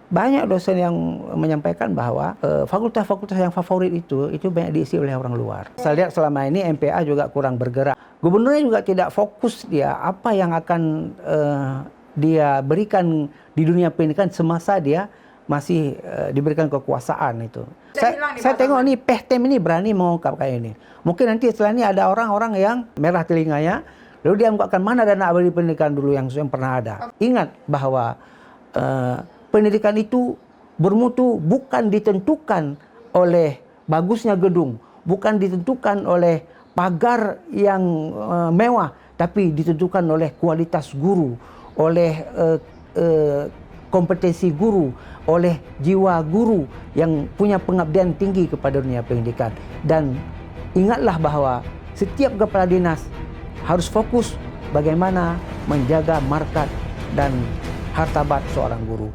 Banyak dosen yang menyampaikan bahwa fakultas-fakultas yang favorit itu banyak diisi oleh orang luar. Saya lihat selama ini MPA juga kurang bergerak. Gubernurnya juga tidak fokus dia apa yang akan dia berikan di dunia pendidikan semasa dia masih diberikan kekuasaan itu. Saya tengok nih Pehtem ini berani mengungkapkan ini. Mungkin nanti setelah ini ada orang-orang yang merah telinganya, lalu dia mengungkapkan mana dana abadi pendidikan dulu yang pernah ada. Ingat bahwa pendidikan itu bermutu bukan ditentukan oleh bagusnya gedung, bukan ditentukan oleh pagar yang mewah, tapi ditentukan oleh kualitas guru, oleh kompetensi guru, oleh jiwa guru yang punya pengabdian tinggi kepada dunia pendidikan. Dan ingatlah bahwa setiap kepala dinas harus fokus bagaimana menjaga markat dan hartabat seorang guru.